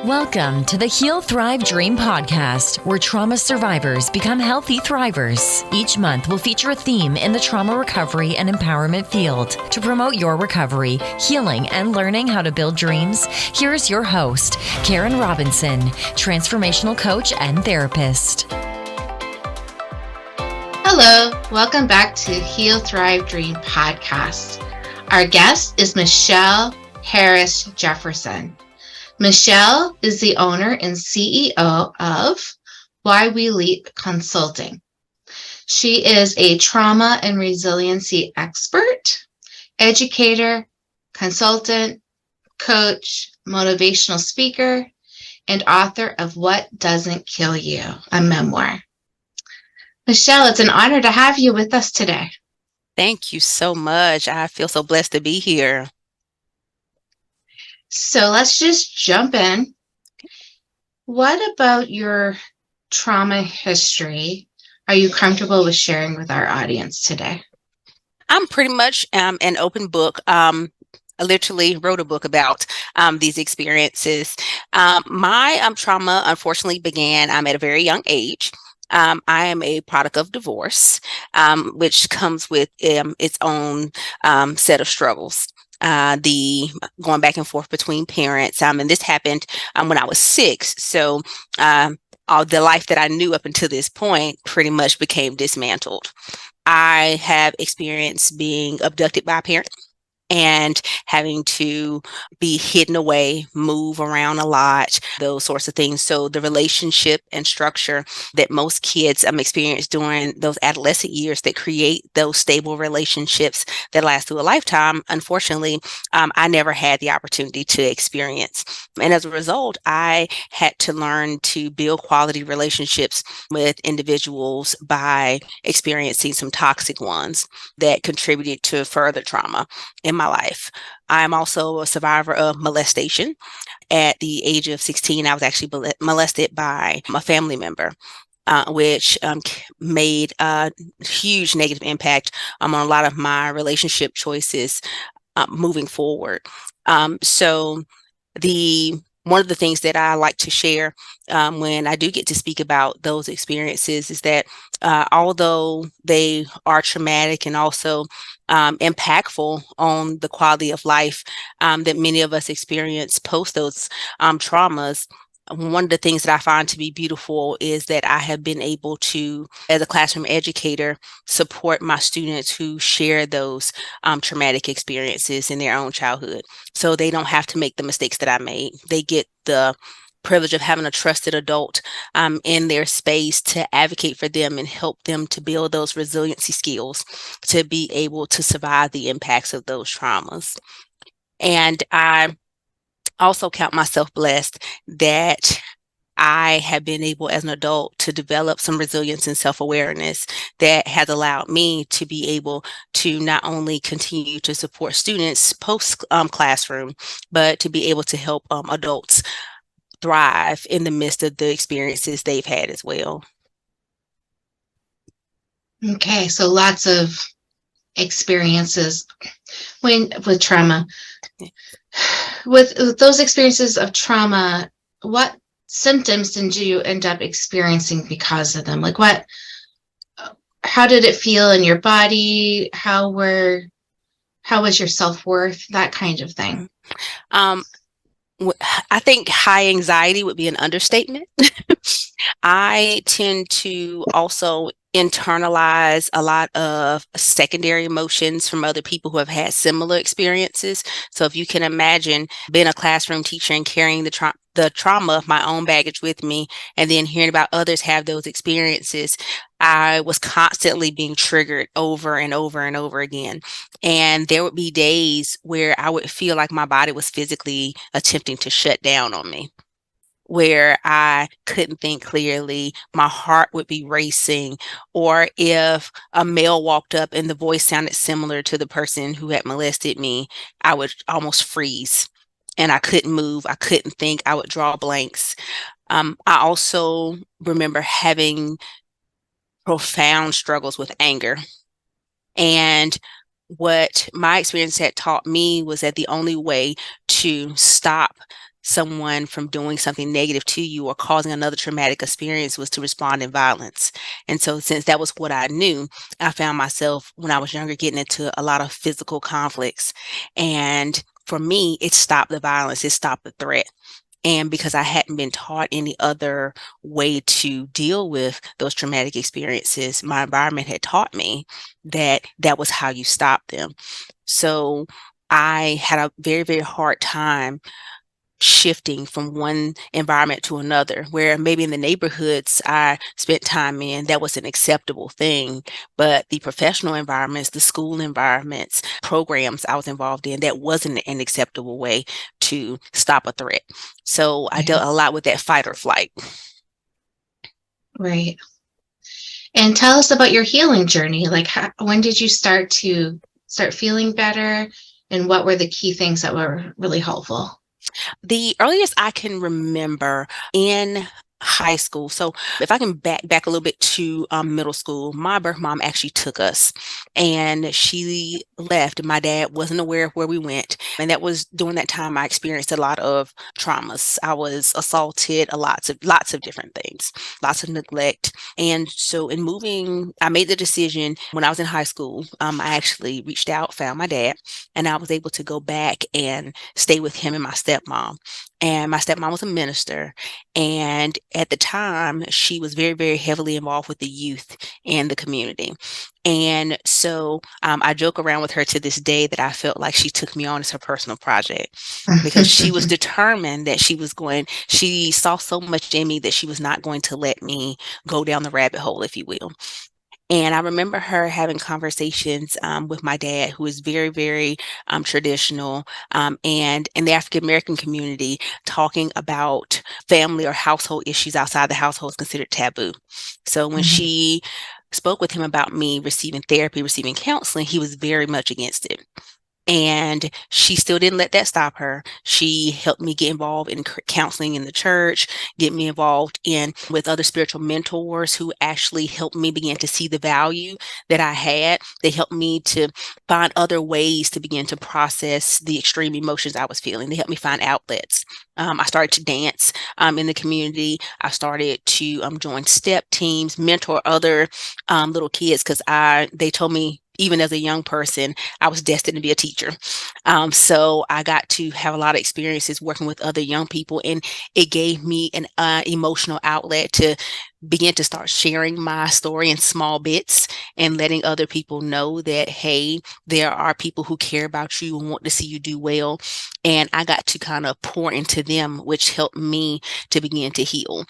Welcome to the Heal, Thrive, Dream podcast, where trauma survivors become healthy thrivers. Each month, we'll feature a theme in the trauma recovery and empowerment field. To promote your recovery, healing, and learning how to build dreams, here's your host, Karen Robinson, transformational coach and therapist. Hello, welcome back to Heal, Thrive, Dream podcast. Our guest is Michelle Harris Jefferson. Michelle is the owner and CEO of WhyWeLEAP Consulting. She is a trauma and resiliency expert, educator, consultant, coach, motivational speaker, and author of What Doesn't Kill You, a memoir. Michelle, it's an honor to have you with us today. Thank you so much. I feel so blessed to be here. So let's just jump in. What about your trauma history are you comfortable with sharing with our audience today? I'm pretty much an open book. I literally wrote a book about these experiences. My trauma, unfortunately, began at a very young age. I am a product of divorce, which comes with its own set of struggles. The going back and forth between parents. And this happened when I was 6. So all the life that I knew up until this point pretty much became dismantled. I have experienced being abducted by a parent and having to be hidden away, move around a lot, those sorts of things. So the relationship and structure that most kids experience during those adolescent years that create those stable relationships that last through a lifetime, unfortunately, I never had the opportunity to experience. And as a result, I had to learn to build quality relationships with individuals by experiencing some toxic ones that contributed to further trauma in my life. I'm also a survivor of molestation. At the age of 16, I was actually molested by a family member, which made a huge negative impact on a lot of my relationship choices moving forward. One of the things that I like to share when I do get to speak about those experiences is that although they are traumatic and also impactful on the quality of life that many of us experience post those traumas, one of the things that I find to be beautiful is that I have been able to, as a classroom educator, support my students who share those traumatic experiences in their own childhood. So they don't have to make the mistakes that I made. They get the privilege of having a trusted adult in their space to advocate for them and help them to build those resiliency skills to be able to survive the impacts of those traumas. And I also count myself blessed that I have been able as an adult to develop some resilience and self-awareness that has allowed me to be able to not only continue to support students post classroom, but to be able to help adults thrive in the midst of the experiences they've had as well. Okay, so lots of experiences with trauma. With those experiences of trauma, what symptoms did you end up experiencing because of them? How did it feel in your body? How was your self-worth? That kind of thing. I think high anxiety would be an understatement. I tend to also internalize a lot of secondary emotions from other people who have had similar experiences. So if you can imagine being a classroom teacher and carrying the trauma of my own baggage with me, and then hearing about others have those experiences, I was constantly being triggered over and over and over again. And there would be days where I would feel like my body was physically attempting to shut down on me, where I couldn't think clearly, my heart would be racing, or if a male walked up and the voice sounded similar to the person who had molested me, I would almost freeze and I couldn't move. I couldn't think. I would draw blanks. I also remember having profound struggles with anger. And what my experience had taught me was that the only way to stop someone from doing something negative to you or causing another traumatic experience was to respond in violence. And so since that was what I knew, I found myself when I was younger getting into a lot of physical conflicts. And for me, it stopped the violence, it stopped the threat. And because I hadn't been taught any other way to deal with those traumatic experiences, my environment had taught me that that was how you stop them. So I had a very, very hard time shifting from one environment to another, where maybe in the neighborhoods I spent time in, that was an acceptable thing. But the professional environments, the school environments, programs I was involved in, that wasn't an acceptable way to stop a threat. So I dealt a lot with that fight or flight. Right. And tell us about your healing journey. Like, when did you start feeling better? And what were the key things that were really helpful? The earliest I can remember in high school. So if I can back a little bit to middle school, my birth mom actually took us, and she left. My dad wasn't aware of where we went, and that was during that time I experienced a lot of traumas. I was assaulted, lots of different things, lots of neglect. And so in moving, I made the decision when I was in high school. I actually reached out, found my dad, and I was able to go back and stay with him and my stepmom. And my stepmom was a minister. And at the time, she was very, very heavily involved with the youth in the community. And so I joke around with her to this day that I felt like she took me on as her personal project, because she was determined that she saw so much in me that she was not going to let me go down the rabbit hole, if you will. And I remember her having conversations with my dad, who is very, very traditional, and in the African American community, talking about family or household issues outside the household is considered taboo. So when she spoke with him about me receiving therapy, receiving counseling, he was very much against it. And she still didn't let that stop her. She helped me get involved in counseling in the church, get me involved with other spiritual mentors who actually helped me begin to see the value that I had. They helped me to find other ways to begin to process the extreme emotions I was feeling. They helped me find outlets. I started to dance in the community. I started to join step teams, mentor other little kids, because they told me, even as a young person, I was destined to be a teacher. So I got to have a lot of experiences working with other young people, and it gave me an emotional outlet to begin to start sharing my story in small bits and letting other people know that, hey, there are people who care about you and want to see you do well. And I got to kind of pour into them, which helped me to begin to heal.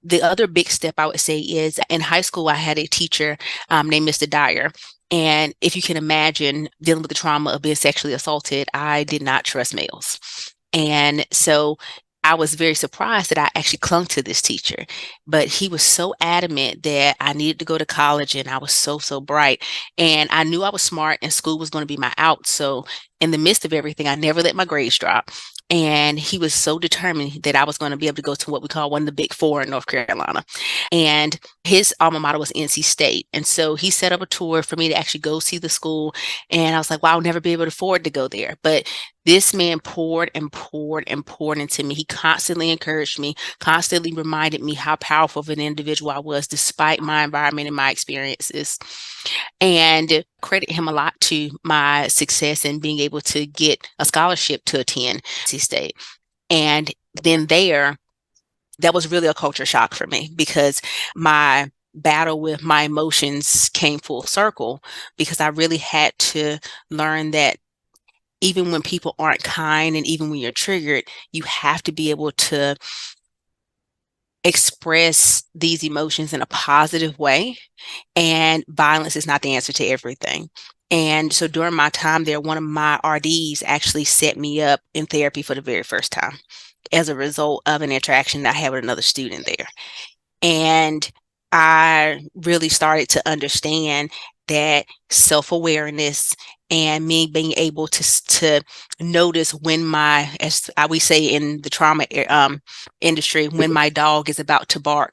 The other big step I would say is in high school, I had a teacher named Mr. Dyer. And if you can imagine dealing with the trauma of being sexually assaulted, I did not trust males. And so I was very surprised that I actually clung to this teacher, but he was so adamant that I needed to go to college, and I was so, so bright. And I knew I was smart and school was going to be my out. So in the midst of everything, I never let my grades drop. And he was so determined that I was going to be able to go to what we call one of the big four in North Carolina. And his alma mater was NC State. And so he set up a tour for me to actually go see the school. And I was like, wow, I'll never be able to afford to go there. But this man poured and poured and poured into me. He constantly encouraged me, constantly reminded me how powerful of an individual I was, despite my environment and my experiences. And credit him a lot to my success in being able to get a scholarship to attend NC State. And then that was really a culture shock for me, because my battle with my emotions came full circle, because I really had to learn that even when people aren't kind and even when you're triggered, you have to be able to express these emotions in a positive way. And violence is not the answer to everything. And so during my time there, one of my RDs actually set me up in therapy for the very first time as a result of an interaction that I had with another student there. And I really started to understand that self-awareness and me being able to notice when as we say in the trauma industry, when my dog is about to bark,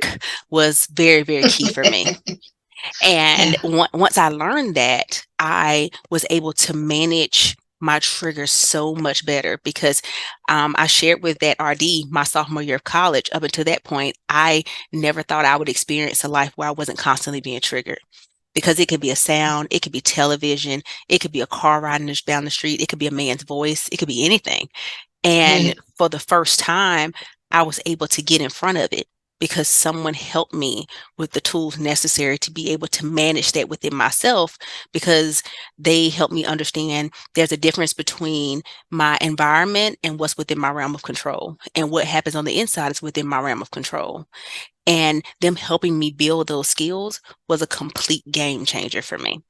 was very, very key for me. And once I learned that, I was able to manage my triggers so much better because I shared with that RD my sophomore year of college. Up until that point, I never thought I would experience a life where I wasn't constantly being triggered. Because it could be a sound, it could be television, it could be a car riding down the street, it could be a man's voice, it could be anything. And Right. for the first time, I was able to get in front of it because someone helped me with the tools necessary to be able to manage that within myself because they helped me understand there's a difference between my environment and what's within my realm of control. And what happens on the inside is within my realm of control. And them helping me build those skills was a complete game changer for me.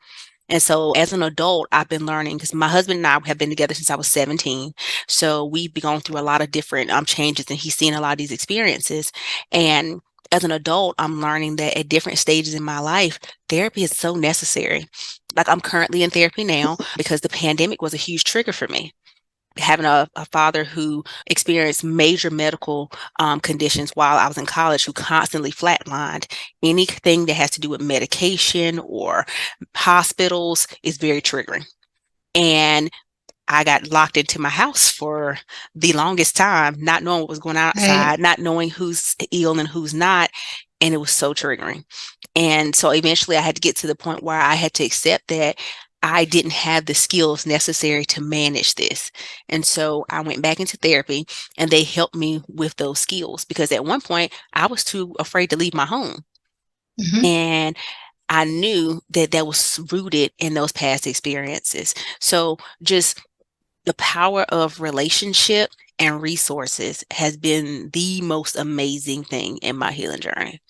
And so as an adult, I've been learning because my husband and I have been together since I was 17. So we've been going through a lot of different changes and he's seen a lot of these experiences. And as an adult, I'm learning that at different stages in my life, therapy is so necessary. Like I'm currently in therapy now because the pandemic was a huge trigger for me. Having a father who experienced major medical conditions while I was in college, who constantly flatlined. Anything that has to do with medication or hospitals is very triggering. And I got locked into my house for the longest time, not knowing what was going on Right. outside, not knowing who's ill and who's not. And it was so triggering. And so eventually I had to get to the point where I had to accept that I didn't have the skills necessary to manage this. And so I went back into therapy and they helped me with those skills because at one point I was too afraid to leave my home. Hmm. And I knew that that was rooted in those past experiences. So just the power of relationship and resources has been the most amazing thing in my healing journey.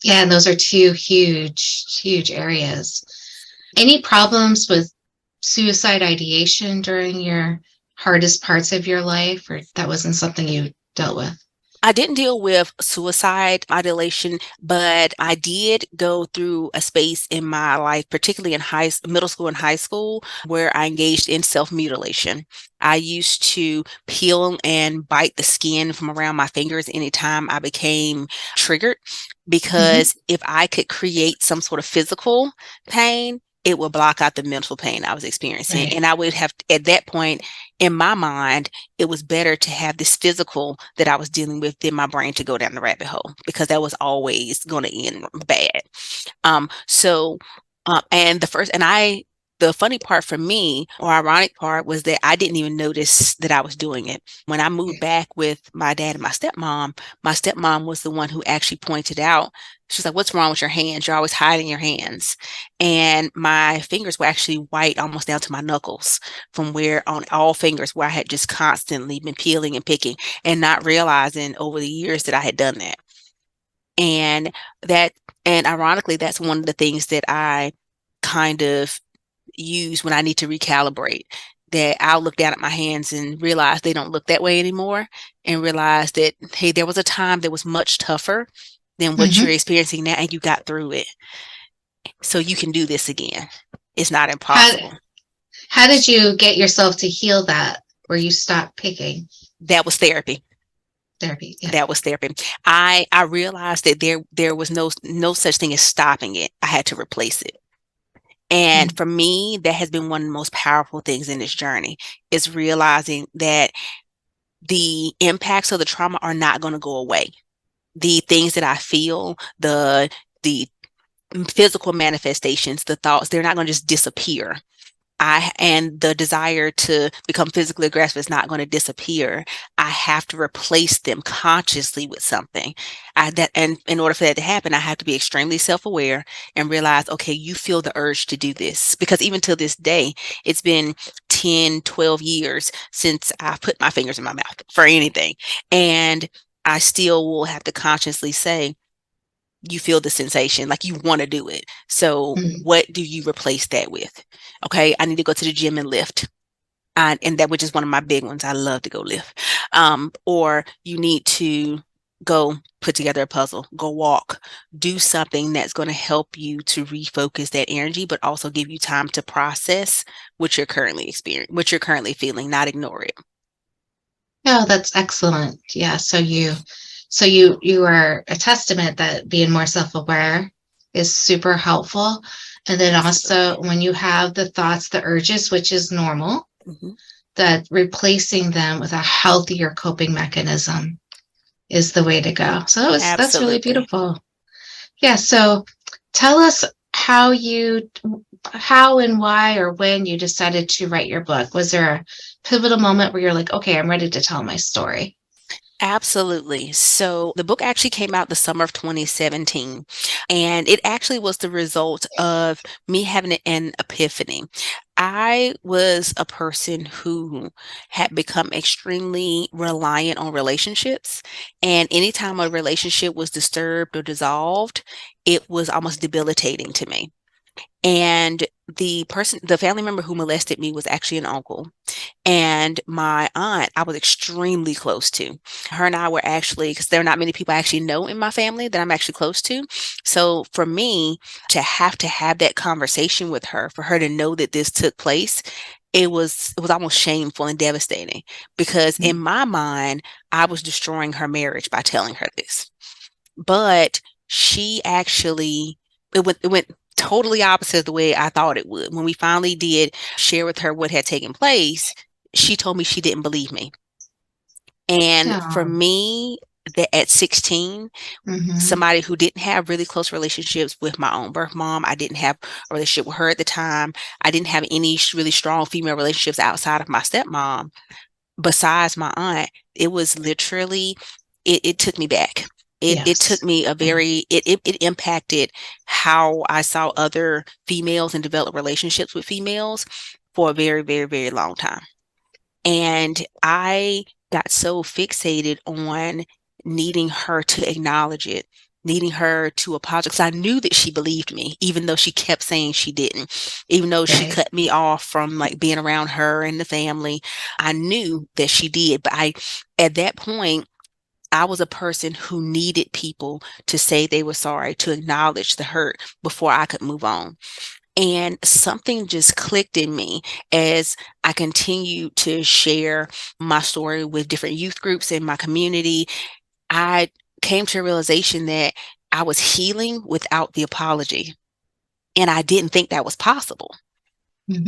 Yeah, and those are two huge areas. Any problems with suicide ideation during your hardest parts of your life, or that wasn't something you dealt with? I didn't deal with suicide ideation, but I did go through a space in my life, particularly in middle school and high school, where I engaged in self-mutilation. I used to peel and bite the skin from around my fingers anytime I became triggered, Hmm. because if I could create some sort of physical pain, it would block out the mental pain I was experiencing. Right. And I would have, at that point in my mind, it was better to have this physical that I was dealing with than my brain to go down the rabbit hole because that was always going to end bad. So, and the funny part for me, or ironic part, was that I didn't even notice that I was doing it. When I moved back with my dad and my stepmom was the one who actually pointed out, she's like, "What's wrong with your hands? You're always hiding your hands." And my fingers were actually white almost down to my knuckles from where on all fingers where I had just constantly been peeling and picking and not realizing over the years that I had done that. And that, and ironically, that's one of the things that I kind of use when I need to recalibrate. That I'll look down at my hands and realize they don't look that way anymore, and realize that, hey, there was a time that was much tougher than what you're Hmm. experiencing now, and you got through it. So you can do this again. It's not How impossible. how did you get yourself to heal that where you stopped picking? That was therapy. Therapy? Yeah. That was therapy. I realized that there was no such thing as stopping it. I had to replace it. And Mm. for me, that has been one of the most powerful things in this journey is realizing that the impacts of the trauma are not going to go away. The things that I feel, the physical manifestations, the thoughts, they're not going to just disappear. And the desire to become physically aggressive is not going to disappear. I have to replace them consciously with something. And in order for that to happen, I have to be extremely self-aware and realize, okay, you feel the urge to do this. Because even till this day, it's been 10, 12 years since I put my fingers in my mouth for anything. And I still will have to consciously say, you feel the sensation, like you want to do it. So Mm. what do you replace that with? Okay, I need to go to the gym and lift. And that, which is one of my big ones. I love to go lift. Or you need to go put together a puzzle, go walk, do something that's going to help you to refocus that energy, but also give you time to process what you're currently experiencing, what you're currently feeling, not ignore it. Oh, that's excellent. Yeah. So you are a testament that being more self-aware is super helpful. And then also when you have the thoughts, the urges, which is normal, that replacing them with a healthier coping mechanism is the way to go. So that's really beautiful. Yeah. So tell us how and why or when you decided to write your book. Was there a pivotal moment where you're like, okay, I'm ready to tell my story? Absolutely. So the book actually came out the summer of 2017, and it actually was the result of me having an epiphany. I was a person who had become extremely reliant on relationships, and anytime a relationship was disturbed or dissolved, it was almost debilitating to me. And the family member who molested me was actually an uncle. And my aunt, I was extremely close to. Her and I were actually, because there are not many people I actually know in my family that I'm actually close to. So for me to have that conversation with her, for her to know that this took place, it was almost shameful and devastating, because in my mind, I was destroying her marriage by telling her this. But she actually, it went totally opposite of the way I thought it would. When we finally did share with her what had taken place, she told me she didn't believe me. And for Oh. me, that at 16, somebody who didn't have really close relationships with my own birth mom, I didn't have a relationship with her at the time. I didn't have any really strong female relationships outside of my stepmom. Besides my aunt, it was literally, it took me back. It took Yes. me it impacted how I saw other females and develop relationships with females for a very, very, very long time. And I got so fixated on needing her to acknowledge it, needing her to apologize. 'Cause I knew that she believed me, even though she kept saying she didn't, even though she Right. cut me off from like being around her and the family. I knew that she did. But at that point, I was a person who needed people to say they were sorry, to acknowledge the hurt before I could move on. And something just clicked in me as I continued to share my story with different youth groups in my community. I came to a realization that I was healing without the apology. And I didn't think that was possible.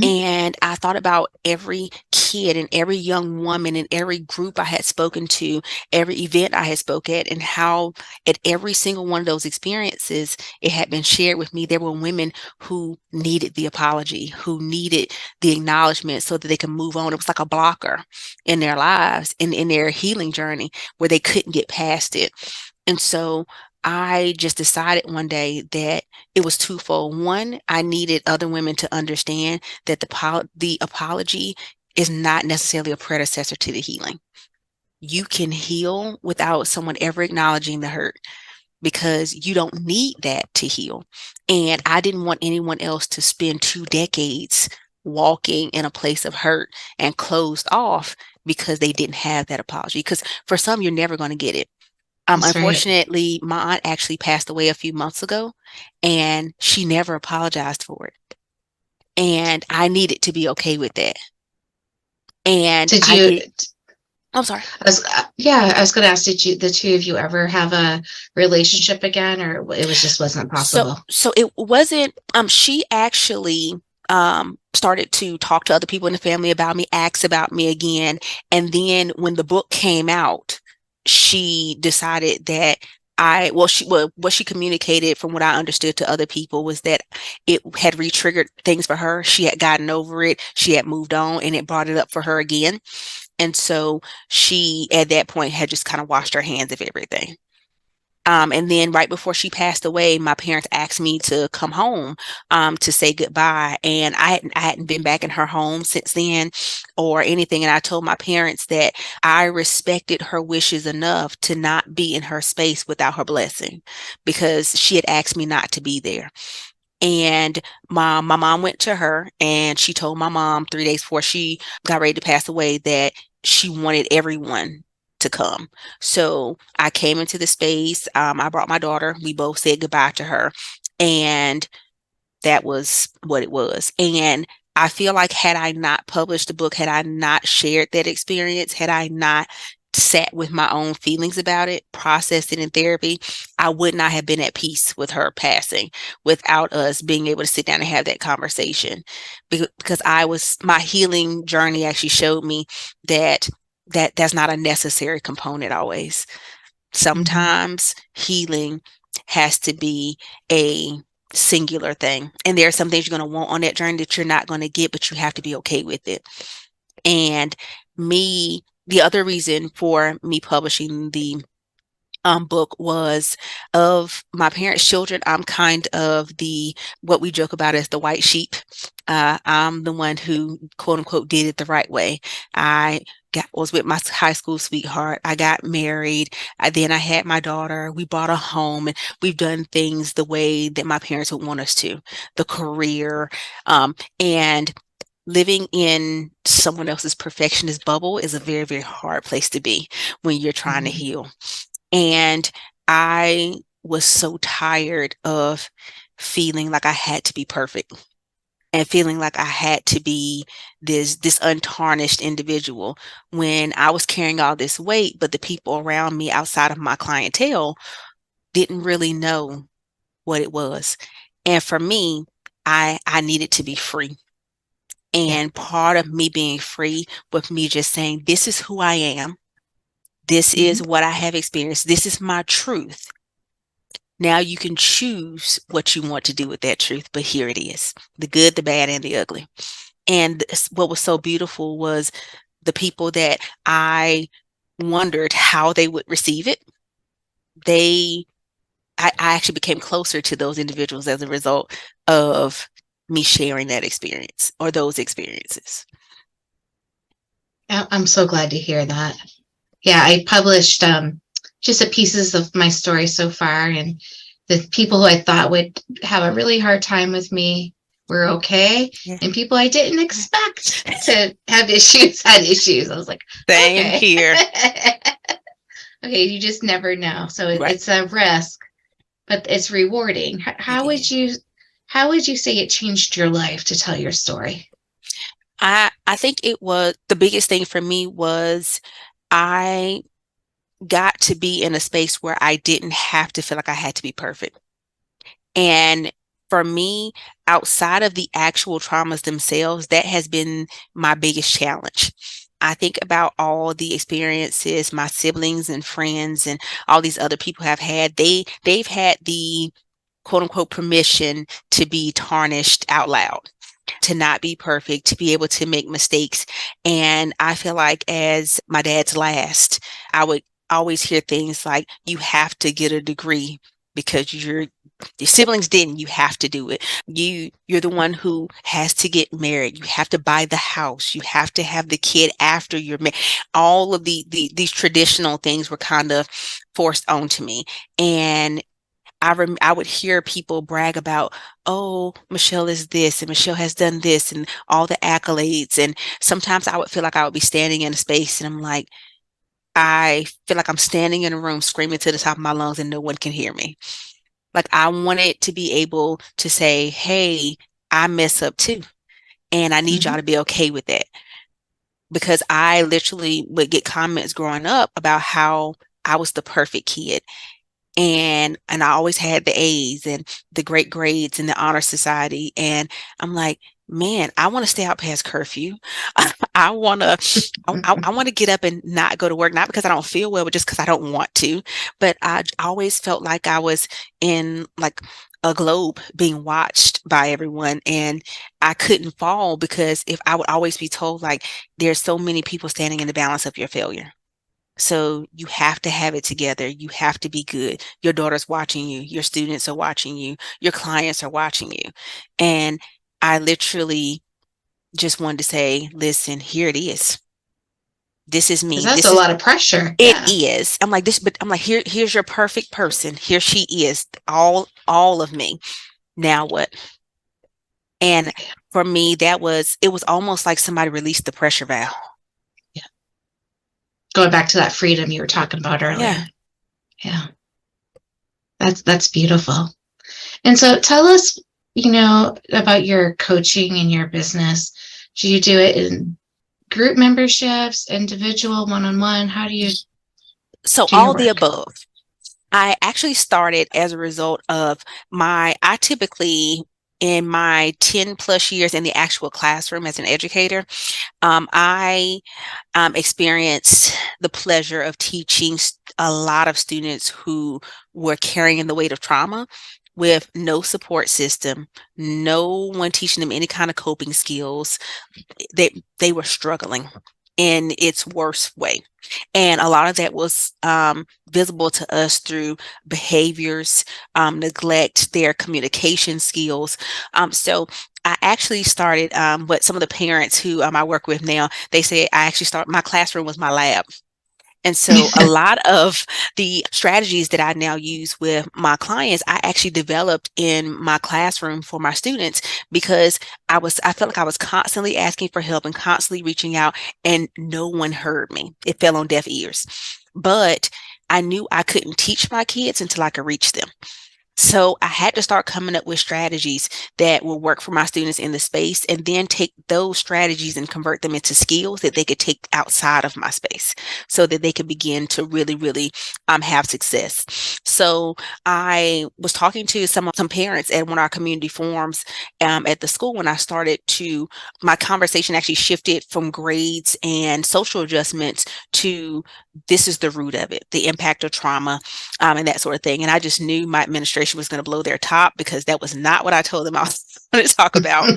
And I thought about every kid and every young woman and every group I had spoken to, every event I had spoke at, and how at every single one of those experiences, it had been shared with me. There were women who needed the apology, who needed the acknowledgement so that they could move on. It was like a blocker in their lives and in their healing journey where they couldn't get past it. And so I just decided one day that it was twofold. One, I needed other women to understand that the apology is not necessarily a predecessor to the healing. You can heal without someone ever acknowledging the hurt, because you don't need that to heal. And I didn't want anyone else to spend 2 decades walking in a place of hurt and closed off because they didn't have that apology. Because for some, you're never going to get it. That's right. Unfortunately, my aunt actually passed away a few months ago, and she never apologized for it. And I needed to be okay with that. And Did I you? did. I'm sorry. I was going to ask, did the two of you ever have a relationship again, or it was just wasn't So, possible? so it wasn't, she actually started to talk to other people in the family about me, ask about me again. And then when the book came out, she decided that what she communicated from what I understood to other people was that it had re-triggered things for her. She had gotten over it. She had moved on, and it brought it up for her again. And so she, at that point, had just kind of washed her hands of everything. And then right before she passed away, my parents asked me to come home to say goodbye. And I hadn't been back in her home since then or anything. And I told my parents that I respected her wishes enough to not be in her space without her blessing, because she had asked me not to be there. And my mom went to her, and she told my mom 3 days before she got ready to pass away that she wanted everyone to come. So I came into the space. I brought my daughter. We both said goodbye to her. And that was what it was. And I feel like had I not published the book, had I not shared that experience, had I not sat with my own feelings about it, processed it in therapy, I would not have been at peace with her passing without us being able to sit down and have that conversation. Because my healing journey actually showed me that's not a necessary component always. Sometimes healing has to be a singular thing. And there are some things you're going to want on that journey that you're not going to get, but you have to be okay with it. And the other reason for me publishing the book was, of my parents' children, I'm kind of what we joke about as the white sheep. I'm the one who, quote unquote, did it the right way. I was with my high school sweetheart. I got married. Then I had my daughter. We bought a home, and we've done things the way that my parents would want us to. The career, and living in someone else's perfectionist bubble is a very, very hard place to be when you're trying to heal. And I was so tired of feeling like I had to be perfect and feeling like I had to be this untarnished individual when I was carrying all this weight, but the people around me outside of my clientele didn't really know what it was. And for me, I needed to be free. And part of me being free was me just saying, this is who I am. This is what I have experienced. This is my truth. Now you can choose what you want to do with that truth, but here it is, the good, the bad, and the ugly. And what was so beautiful was the people that I wondered how they would receive it. I actually became closer to those individuals as a result of me sharing that experience or those experiences. I'm so glad to hear that. Yeah, I published just a pieces of my story so far, and the people who I thought would have a really hard time with me were okay, and people I didn't expect to have issues had issues. I was like, same here. Okay, you just never know. So it's a risk, but it's rewarding. How would you say it changed your life to tell your story? I think it was, the biggest thing for me was I got to be in a space where I didn't have to feel like I had to be perfect. And for me, outside of the actual traumas themselves, that has been my biggest challenge. I think about all the experiences my siblings and friends and all these other people have had. They've had the quote unquote permission to be tarnished out loud, to not be perfect, to be able to make mistakes. And I feel like as my dad's last, I would always hear things like, you have to get a degree because your siblings didn't, you have to do it. You're the one who has to get married. You have to buy the house. You have to have the kid after you're married. All of these traditional things were kind of forced onto me. And I would hear people brag about, oh, Michelle is this and Michelle has done this and all the accolades. And sometimes I would feel like I would be standing in a space and I'm like, I feel like I'm standing in a room screaming to the top of my lungs and no one can hear me. Like I wanted to be able to say, hey, I mess up too. And I need y'all to be okay with that. Because I literally would get comments growing up about how I was the perfect kid. And I always had the A's and the great grades in the honor society. And I'm like, man, I want to stay out past curfew. I want to get up and not go to work, not because I don't feel well, but just because I don't want to. But I always felt like I was in like a globe being watched by everyone, and I couldn't fall because if I would always be told like, there's so many people standing in the balance of your failure. So you have to have it together. You have to be good. Your daughter's watching you. Your students are watching you. Your clients are watching you. And I literally just wanted to say, listen, here it is. This is me. That's a lot of pressure. It is. I'm like this, but I'm like, here's your perfect person. Here she is. All of me. Now what? And for me, it was almost like somebody released the pressure valve. Going back to that freedom you were talking about earlier. Yeah. That's beautiful. And so tell us, about your coaching and your business. Do you do it in group memberships, individual, one-on-one? How do you So to your all the work? above. I actually started as a result of I typically, in my 10 plus years in the actual classroom as an educator, I experienced the pleasure of teaching a lot of students who were carrying the weight of trauma with no support system, no one teaching them any kind of coping skills. They were struggling in its worst way. And a lot of that was visible to us through behaviors, neglect, their communication skills. So I actually started what some of the parents who I work with now, they say I actually started, my classroom was my lab. And so a lot of the strategies that I now use with my clients, I actually developed in my classroom for my students because I felt like I was constantly asking for help and constantly reaching out and no one heard me. It fell on deaf ears. But I knew I couldn't teach my kids until I could reach them. So I had to start coming up with strategies that will work for my students in the space and then take those strategies and convert them into skills that they could take outside of my space so that they could begin to really, really have success. So I was talking to some parents at one of our community forums at the school when I started to, my conversation actually shifted from grades and social adjustments to this is the root of it, the impact of trauma and that sort of thing. And I just knew my administration was going to blow their top because that was not what I told them I was going to talk about.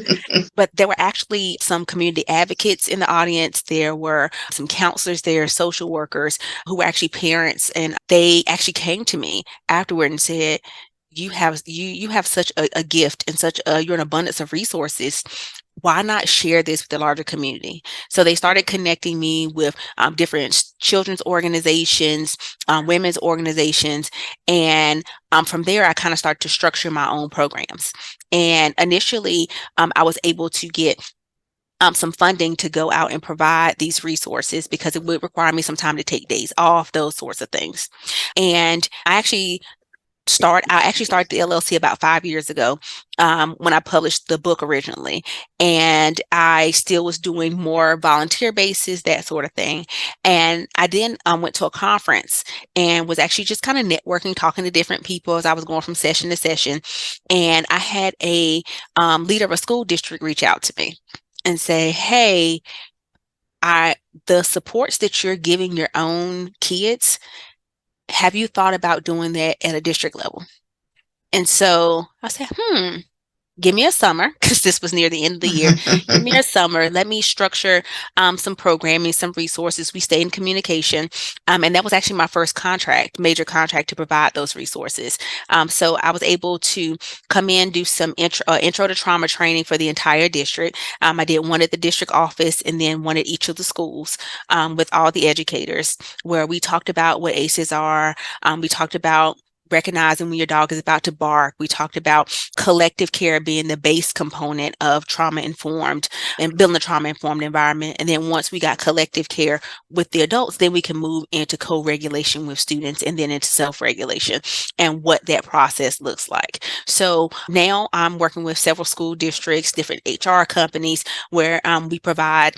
But there were actually some community advocates in the audience. There were some counselors there, social workers who were actually parents, and they actually came to me afterward and said, you have such a gift and you're an abundance of resources. Why not share this with the larger community? So they started connecting me with different children's organizations, women's organizations, and from there I kind of started to structure my own programs. And initially, I was able to get some funding to go out and provide these resources because it would require me some time to take days off, those sorts of things. And I actually started the LLC about 5 years ago when I published the book originally. And I still was doing more volunteer basis, that sort of thing. And I then went to a conference and was actually just kind of networking, talking to different people as I was going from session to session. And I had a leader of a school district reach out to me and say, hey, the supports that you're giving your own kids, have you thought about doing that at a district level? And so I said, give me a summer, because this was near the end of the year. Give me a summer. Let me structure some programming, some resources. We stayed in communication. And that was actually my first major contract to provide those resources. So I was able to come in, do some intro to trauma training for the entire district. I did one at the district office and then one at each of the schools with all the educators, where we talked about what ACEs are. We talked about recognizing when your dog is about to bark. We talked about collective care being the base component of trauma informed and building a trauma informed environment. And then once we got collective care with the adults, then we can move into co-regulation with students and then into self-regulation and what that process looks like. So now I'm working with several school districts, different HR companies where we provide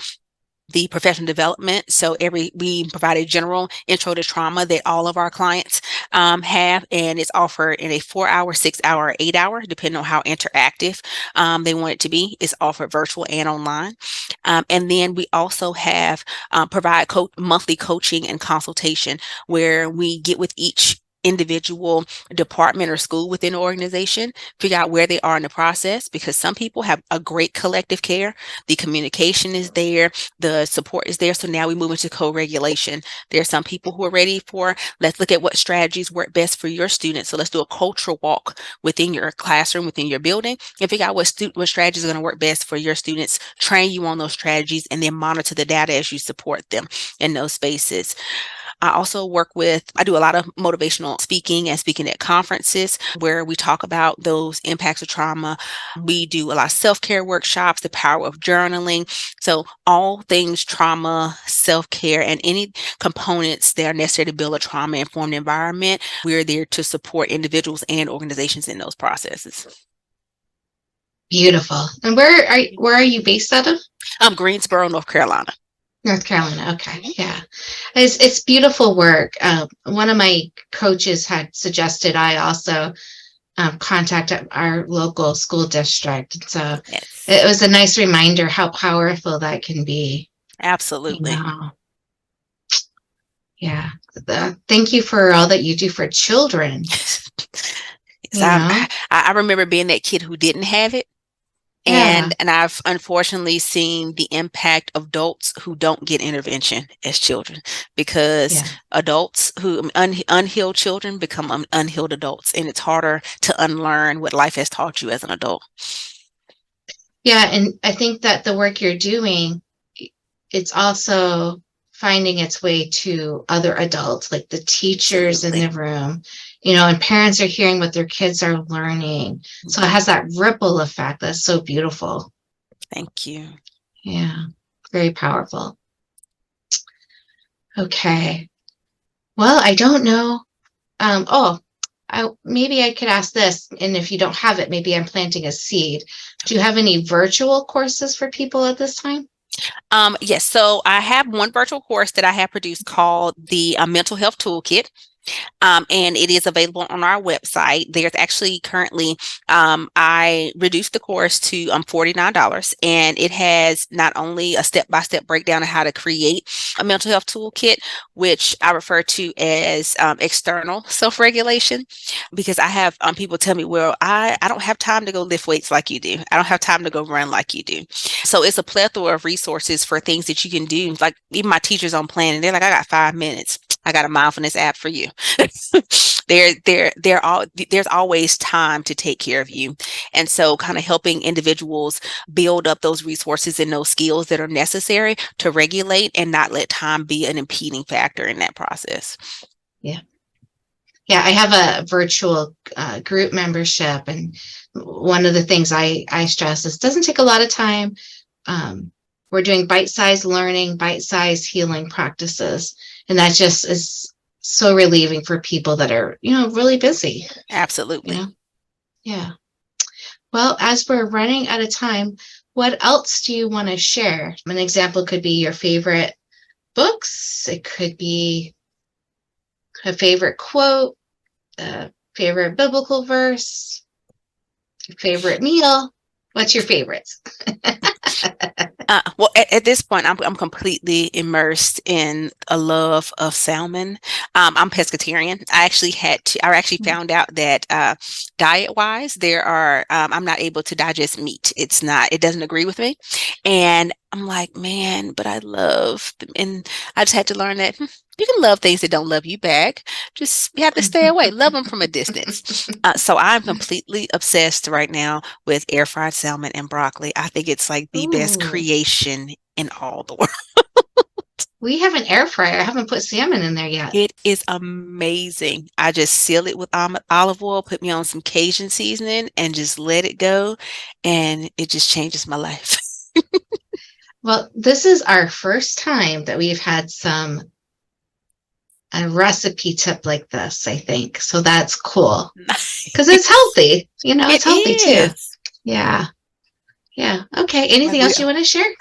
the professional development. So we provide a general intro to trauma that all of our clients have, and it's offered in a 4-hour, 6-hour, 8-hour, depending on how interactive they want it to be. It's offered virtual and online. And then we also have provide monthly coaching and consultation where we get with each individual department or school within the organization, figure out where they are in the process, because some people have a great collective care. The communication is there, the support is there. So now we move into co-regulation. There are some people who are ready for, let's look at what strategies work best for your students. So let's do a cultural walk within your classroom, within your building, and figure out what strategies are going to work best for your students, train you on those strategies, and then monitor the data as you support them in those spaces. I do a lot of motivational speaking and speaking at conferences where we talk about those impacts of trauma. We do a lot of self-care workshops, the power of journaling. So all things trauma, self-care, and any components that are necessary to build a trauma-informed environment, we're there to support individuals and organizations in those processes. Beautiful. And where are you based out of? Greensboro, North Carolina. North Carolina. Okay. Yeah. It's beautiful work. One of my coaches had suggested I also contact our local school district. So Yes, it was a nice reminder how powerful that can be. You absolutely. know? Yeah. Thank you for all that you do for children. Yes, You know? I remember being that kid who didn't have it. Yeah. And I've unfortunately seen the impact of adults who don't get intervention as children, because Yeah. adults who unhealed children become unhealed adults, and it's harder to unlearn what life has taught you as an adult. Yeah. And I think that the work you're doing, it's also finding its way to other adults, like the teachers in Absolutely. the room, and parents are hearing what their kids are learning. So it Mhm. has that ripple effect that's so beautiful. Thank you. Yeah, very powerful. Okay. Well, I don't know. Maybe I could ask this, and if you don't have it, maybe I'm planting a seed. Do you have any virtual courses for people at this time? Yes, so I have one virtual course that I have produced called the Mental Health Toolkit. And it is available on our website. There's actually currently, I reduced the course to $49, and it has not only a step-by-step breakdown of how to create a mental health toolkit, which I refer to as external self-regulation, because I have people tell me, well, I don't have time to go lift weights like you do. I don't have time to go run like you do. So it's a plethora of resources for things that you can do. Like even my teachers on planning, they're like, I got 5 minutes. I got a mindfulness app for you. There's always time to take care of you. And so kind of helping individuals build up those resources and those skills that are necessary to regulate and not let time be an impeding factor in that process. Yeah. Yeah, I have a virtual group membership, and one of the things I stress is it doesn't take a lot of time. We're doing bite-sized learning, bite-sized healing practices, and that just is so relieving for people that are, really busy. Absolutely. Yeah. Well, as we're running out of time, what else do you want to share? An example could be your favorite books. It could be a favorite quote, a favorite biblical verse, your favorite meal. What's your favorites? Well, at this point, I'm completely immersed in a love of salmon. I'm pescatarian. I actually found out that diet-wise, I'm not able to digest meat. It doesn't agree with me. And I'm like, man, but I love them. And I just had to learn that you can love things that don't love you back. Just you have to stay away, love them from a distance. So I'm completely obsessed right now with air fried salmon and broccoli. I think it's like the best Ooh, creation in all the world. we have an air fryer. I haven't put salmon in there yet. It is amazing. I just seal it with olive oil, put me on some Cajun seasoning, and just let it go. And it just changes my life. Well, this is our first time that we've had a recipe tip like this, I think. So that's cool because it's Nice. healthy. It It's healthy too. is. Yeah. Yeah. Okay. Like Anything we else you want to share?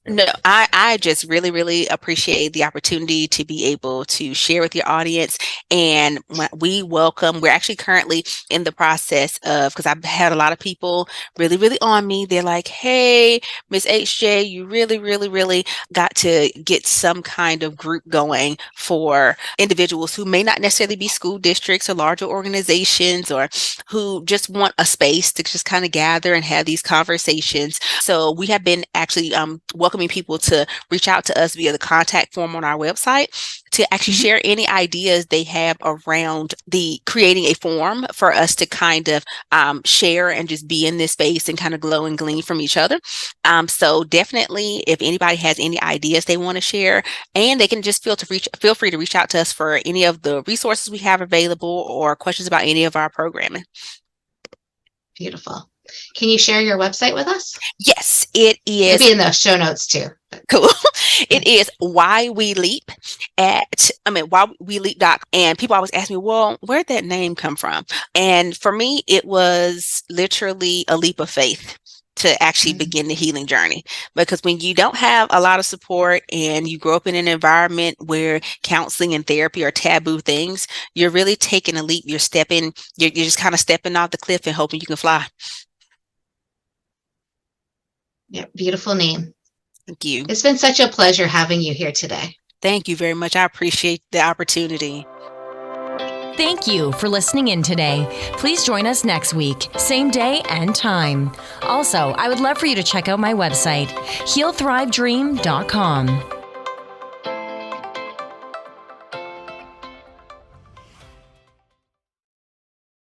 No, I just really, really appreciate the opportunity to be able to share with your audience. And we're actually currently in the process of, because I've had a lot of people really, really on me. They're like, hey, Miss HJ, you really, really, really got to get some kind of group going for individuals who may not necessarily be school districts or larger organizations, or who just want a space to just kind of gather and have these conversations. So we have been actually welcoming people to reach out to us via the contact form on our website to actually Mhm. share any ideas they have around the creating a forum for us to kind of share and just be in this space and kind of glow and glean from each other. So definitely, if anybody has any ideas they want to share, and they can just feel free to reach out to us for any of the resources we have available or questions about any of our programming. Beautiful. Can you share your website with us? Yes, it It'll is. be in the show notes too. Cool. Yeah. It is why we leap. And people always ask me, well, where'd that name come from? And for me, it was literally a leap of faith. to actually begin the healing journey. Because when you don't have a lot of support and you grow up in an environment where counseling and therapy are taboo things, you're really taking a leap. You're just kind of stepping off the cliff and hoping you can fly. Yeah, beautiful name. Thank you. It's been such a pleasure having you here today. Thank you very much. I appreciate the opportunity. Thank you for listening in today. Please join us next week, same day and time. Also, I would love for you to check out my website, healthrivedream.com.